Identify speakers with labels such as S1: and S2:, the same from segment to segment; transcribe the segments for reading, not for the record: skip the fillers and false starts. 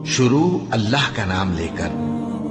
S1: شروع اللہ کا نام لے کر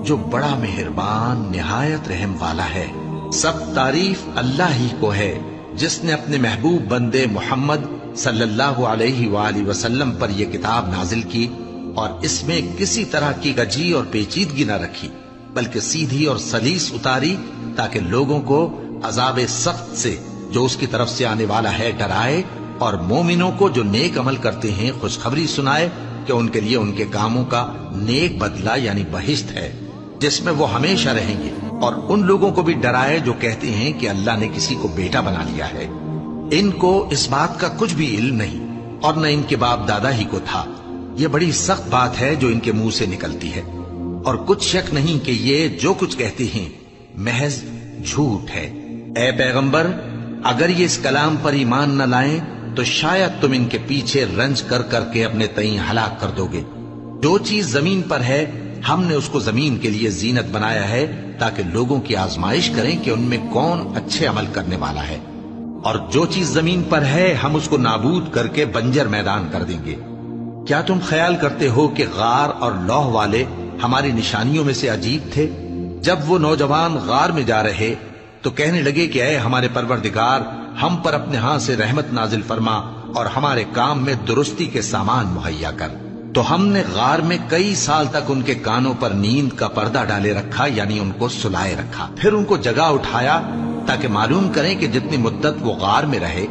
S1: جو بڑا مہربان نہایت رحم والا ہے۔ سب تعریف اللہ ہی کو ہے جس نے اپنے محبوب بندے محمد صلی اللہ علیہ وآلہ وسلم پر یہ کتاب نازل کی اور اس میں کسی طرح کی گجی اور پیچیدگی نہ رکھی، بلکہ سیدھی اور سلیس اتاری تاکہ لوگوں کو عذاب سخت سے جو اس کی طرف سے آنے والا ہے ڈرائے، اور مومنوں کو جو نیک عمل کرتے ہیں خوشخبری سنائے کہ ان کے لیے ان کے کاموں کا نیک بدلہ یعنی بہشت ہے جس میں وہ ہمیشہ رہیں گے، اور ان لوگوں کو بھی ڈرائے جو کہتے ہیں کہ اللہ نے کسی کو بیٹا بنا لیا ہے۔ ان کو اس بات کا کچھ بھی علم نہیں اور نہ ان کے باپ دادا ہی کو تھا۔ یہ بڑی سخت بات ہے جو ان کے منہ سے نکلتی ہے، اور کچھ شک نہیں کہ یہ جو کچھ کہتے ہیں محض جھوٹ ہے۔ اے پیغمبر، اگر یہ اس کلام پر ایمان نہ لائیں تو شاید تم ان کے پیچھے رنج کر کر کے اپنے تئیں ہلاک کر دو گے۔ جو چیز زمین پر ہے ہم نے اس کو زمین کے لیے زینت بنایا ہے تاکہ لوگوں کی آزمائش کریں کہ ان میں کون اچھے عمل کرنے والا ہے، اور جو چیز زمین پر ہے ہم اس کو نابود کر کے بنجر میدان کر دیں گے۔ کیا تم خیال کرتے ہو کہ غار اور لوح والے ہماری نشانیوں میں سے عجیب تھے؟ جب وہ نوجوان غار میں جا رہے تو کہنے لگے کہ اے ہمارے پروردگار، ہم پر اپنے ہاں سے رحمت نازل فرما اور ہمارے کام میں درستی کے سامان مہیا کر۔ تو ہم نے غار میں کئی سال تک ان کے کانوں پر نیند کا پردہ ڈالے رکھا، یعنی ان کو سلائے رکھا، پھر ان کو جگا اٹھایا تاکہ معلوم کریں کہ جتنی مدت وہ غار میں رہے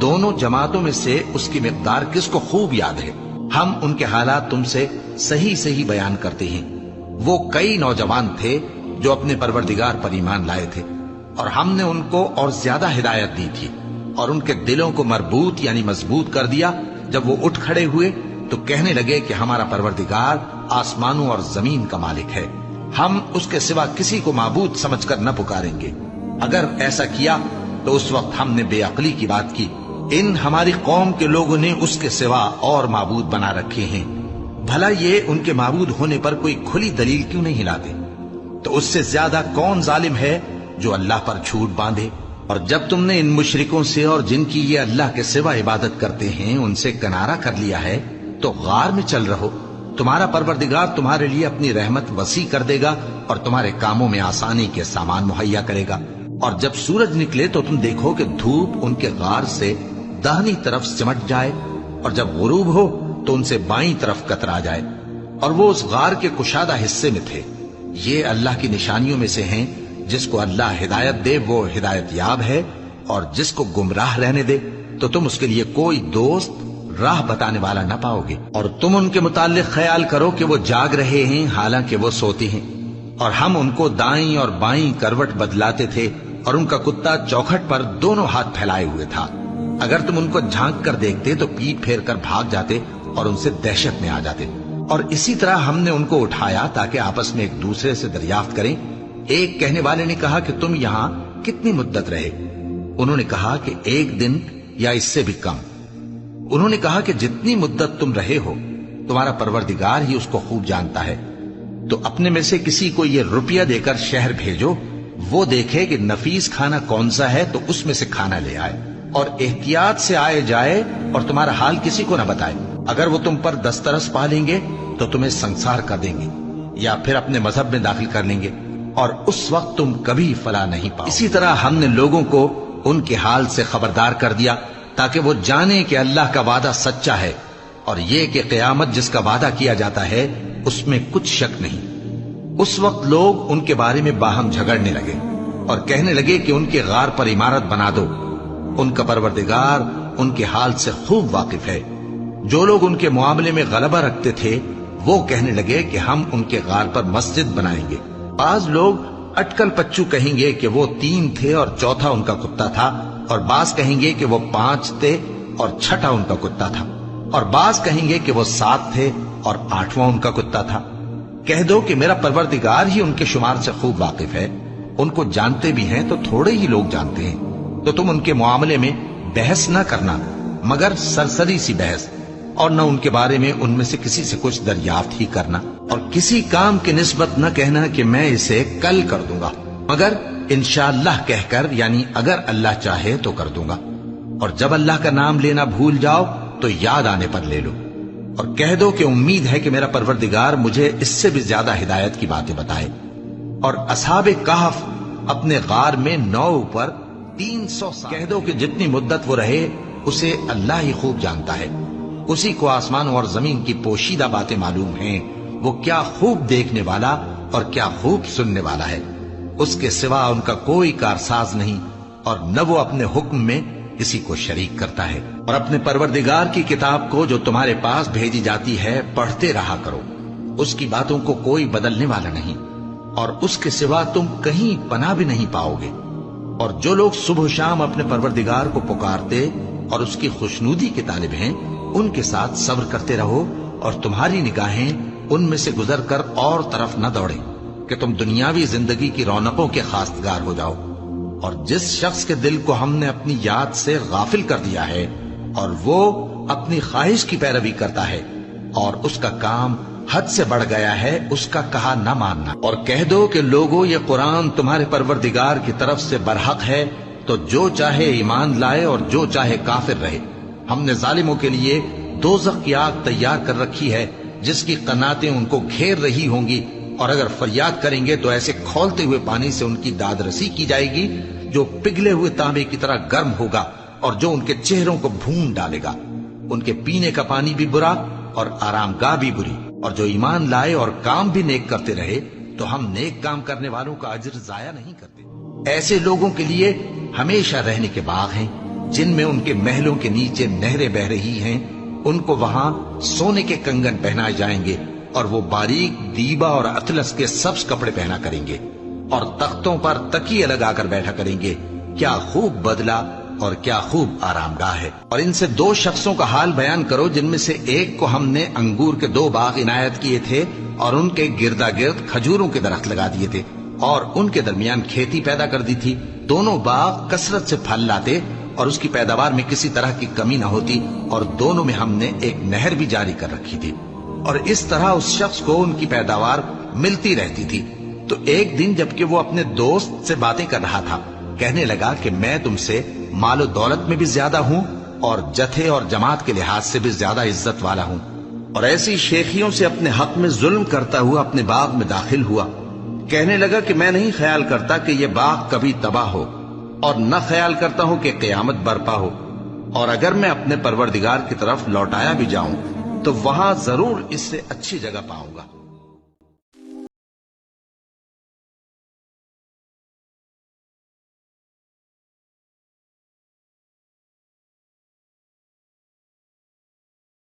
S1: دونوں جماعتوں میں سے اس کی مقدار کس کو خوب یاد ہے۔ ہم ان کے حالات تم سے صحیح صحیح بیان کرتے ہیں۔ وہ کئی نوجوان تھے جو اپنے پروردگار پر ایمان لائے تھے، اور ہم نے ان کو اور زیادہ ہدایت دی تھی، اور ان کے دلوں کو مربوط یعنی مضبوط کر دیا۔ جب وہ اٹھ کھڑے ہوئے تو کہنے لگے کہ ہمارا پروردگار آسمانوں اور زمین کا مالک ہے، ہم اس کے سوا کسی کو معبود سمجھ کر نہ پکاریں گے۔ اگر ایسا کیا تو اس وقت ہم نے بے عقلی کی بات کی۔ ان ہماری قوم کے لوگوں نے اس کے سوا اور معبود بنا رکھے ہیں، بھلا یہ ان کے معبود ہونے پر کوئی کھلی دلیل کیوں نہیں لاتے؟ تو اس سے زیادہ کون ظالم ہے جو اللہ پر جھوٹ باندھے؟ اور جب تم نے ان مشرکوں سے اور جن کی یہ اللہ کے سوا عبادت کرتے ہیں ان سے کنارہ کر لیا ہے تو غار میں چل رہو، تمہارا پروردگار تمہارے لیے اپنی رحمت وسیع کر دے گا اور تمہارے کاموں میں آسانی کے سامان مہیا کرے گا۔ اور جب سورج نکلے تو تم دیکھو کہ دھوپ ان کے غار سے داہنی طرف سمٹ جائے، اور جب غروب ہو تو ان سے بائیں طرف کترا جائے، اور وہ اس غار کے کشادہ حصے میں تھے۔ یہ اللہ کی نشانیوں میں سے ہیں، جس کو اللہ ہدایت دے وہ ہدایت یاب ہے، اور جس کو گمراہ رہنے دے تو تم اس کے لیے کوئی دوست راہ بتانے والا نہ پاؤ گے۔ اور تم ان کے متعلق خیال کرو کہ وہ جاگ رہے ہیں حالانکہ وہ سوتے ہیں، اور ہم ان کو دائیں اور بائیں کروٹ بدلاتے تھے، اور ان کا کتا چوکھٹ پر دونوں ہاتھ پھیلائے ہوئے تھا۔ اگر تم ان کو جھانک کر دیکھتے تو پیٹ پھیر کر بھاگ جاتے اور ان سے دہشت میں آ جاتے۔ اور اسی طرح ہم نے ان کو اٹھایا تاکہ آپس میں ایک دوسرے سے دریافت کریں۔ ایک کہنے والے نے کہا کہ تم یہاں کتنی مدت رہے؟ انہوں نے کہا کہ 1 دن یا اس سے بھی کم۔ انہوں نے کہا کہ جتنی مدت تم رہے ہو تمہارا پروردگار ہی اس کو خوب جانتا ہے، تو اپنے میں سے کسی کو یہ روپیہ دے کر شہر بھیجو، وہ دیکھے کہ نفیس کھانا کون سا ہے تو اس میں سے کھانا لے آئے، اور احتیاط سے آئے جائے اور تمہارا حال کسی کو نہ بتائے۔ اگر وہ تم پر دسترس پا لیں گے تو تمہیں سنسار کر دیں گے یا پھر اپنے مذہب میں داخل کر لیں گے، اور اس وقت تم کبھی فلاح نہیں پاؤ۔ اسی طرح ہم نے لوگوں کو ان کے حال سے خبردار کر دیا تاکہ وہ جانیں کہ اللہ کا وعدہ سچا ہے، اور یہ کہ قیامت جس کا وعدہ کیا جاتا ہے اس میں کچھ شک نہیں۔ اس وقت لوگ ان کے بارے میں باہم جھگڑنے لگے اور کہنے لگے کہ ان کے غار پر عمارت بنا دو۔ ان کا پروردگار ان کے حال سے خوب واقف ہے۔ جو لوگ ان کے معاملے میں غلبہ رکھتے تھے وہ کہنے لگے کہ ہم ان کے غار پر مسجد بنائیں گے۔ بعض لوگ اٹکل پچو کہیں گے کہ وہ 3 تھے اور چوتھا ان کا کتا تھا، اور بعض کہیں گے کہ وہ 5 تھے اور چھٹا ان کا کتا تھا، اور بعض کہیں گے کہ وہ 7 تھے اور 8واں ان کا کتا تھا۔ کہہ دو کہ میرا پروردگار ہی ان کے شمار سے خوب واقف ہے، ان کو جانتے بھی ہیں تو تھوڑے ہی لوگ جانتے ہیں۔ تو تم ان کے معاملے میں بحث نہ کرنا مگر سرسری سی بحث، اور نہ ان کے بارے میں ان میں سے کسی سے کچھ دریافت ہی کرنا، اور کسی کام کی نسبت نہ کہنا کہ میں اسے کل کر دوں گا، مگر انشاءاللہ کہہ کر، یعنی اگر اللہ چاہے تو کر دوں گا۔ اور جب اللہ کا نام لینا بھول جاؤ تو یاد آنے پر لے لو، اور کہہ دو کہ امید ہے کہ میرا پروردگار مجھے اس سے بھی زیادہ ہدایت کی باتیں بتائے۔ اور اصحاب کہف اپنے غار میں 9 اوپر 300 سال، کہہ دو کہ جتنی مدت وہ رہے اسے اللہ ہی خوب جانتا ہے، اسی کو آسمانوں اور زمین کی پوشیدہ باتیں معلوم ہیں، وہ کیا خوب دیکھنے والا اور کیا خوب سننے والا ہے۔ اس کے سوا ان کا کوئی کارساز نہیں، اور نہ وہ اپنے حکم میں کسی کو شریک کرتا ہے۔ اور اپنے پروردگار کی کتاب کو جو تمہارے پاس بھیجی جاتی ہے پڑھتے رہا کرو، اس کی باتوں کو کوئی بدلنے والا نہیں، اور اس کے سوا تم کہیں پناہ بھی نہیں پاؤ گے۔ اور جو لوگ صبح و شام اپنے پروردگار کو پکارتے اور اس کی خوشنودی کے طالب ہیں، ان کے ساتھ صبر کرتے رہو، اور تمہاری نگاہیں ان میں سے گزر کر اور طرف نہ دوڑیں کہ تم دنیاوی زندگی کی رونقوں کے خواستگار ہو جاؤ۔ اور جس شخص کے دل کو ہم نے اپنی یاد سے غافل کر دیا ہے اور وہ اپنی خواہش کی پیروی کرتا ہے اور اس کا کام حد سے بڑھ گیا ہے، اس کا کہا نہ ماننا۔ اور کہہ دو کہ لوگو یہ قرآن تمہارے پروردگار کی طرف سے برحق ہے، تو جو چاہے ایمان لائے اور جو چاہے کافر رہے۔ ہم نے ظالموں کے لیے دوزخ کی آگ تیار کر رکھی ہے جس کی قناتیں ان کو گھیر رہی ہوں گی، اور اگر فریاد کریں گے تو ایسے کھولتے ہوئے پانی سے ان کی داد رسی کی جائے گی جو پگھلے ہوئے تانبے کی طرح گرم ہوگا اور جو ان کے چہروں کو بھون ڈالے گا۔ ان کے پینے کا پانی بھی برا اور آرام گاہ بھی بری۔ اور جو ایمان لائے اور کام بھی نیک کرتے رہے تو ہم نیک کام کرنے والوں کا اجر ضائع نہیں کرتے۔ ایسے لوگوں کے لیے ہمیشہ رہنے کے باغ ہیں جن میں ان کے محلوں کے نیچے نہریں بہ رہی ہیں، ان کو وہاں سونے کے کنگن پہنائے جائیں گے، اور وہ باریک دیبا اور اطلس کے سبز کپڑے پہنا کریں گے، اور تختوں پر تکیے لگا کر بیٹھا کریں گے۔ کیا خوب بدلہ اور کیا خوب آرام گاہ ہے۔ اور ان سے 2 شخصوں کا حال بیان کرو جن میں سے ایک کو ہم نے انگور کے 2 باغ عنایت کیے تھے اور ان کے گردا گرد کھجوروں کے درخت لگا دیے تھے اور ان کے درمیان کھیتی پیدا کر دی تھی۔ دونوں باغ کثرت سے پھل لاتے اور اس کی پیداوار میں کسی طرح کی کمی نہ ہوتی، اور دونوں میں ہم نے ایک نہر بھی جاری کر رکھی تھی، اور اس طرح اس شخص کو ان کی پیداوار ملتی رہتی تھی۔ تو ایک دن جبکہ وہ اپنے دوست سے باتیں کر رہا تھا، کہنے لگا کہ میں تم سے مال و دولت میں بھی زیادہ ہوں اور جتھے اور جماعت کے لحاظ سے بھی زیادہ عزت والا ہوں، اور ایسی شیخیوں سے اپنے حق میں ظلم کرتا ہوا اپنے باغ میں داخل ہوا۔ کہنے لگا کہ میں نہیں خیال کرتا کہ یہ باغ کبھی تباہ ہو، اور نہ خیال کرتا ہوں کہ قیامت برپا ہو، اور اگر میں اپنے پروردگار کی طرف لوٹایا بھی جاؤں تو وہاں ضرور اس سے اچھی جگہ پاؤں گا۔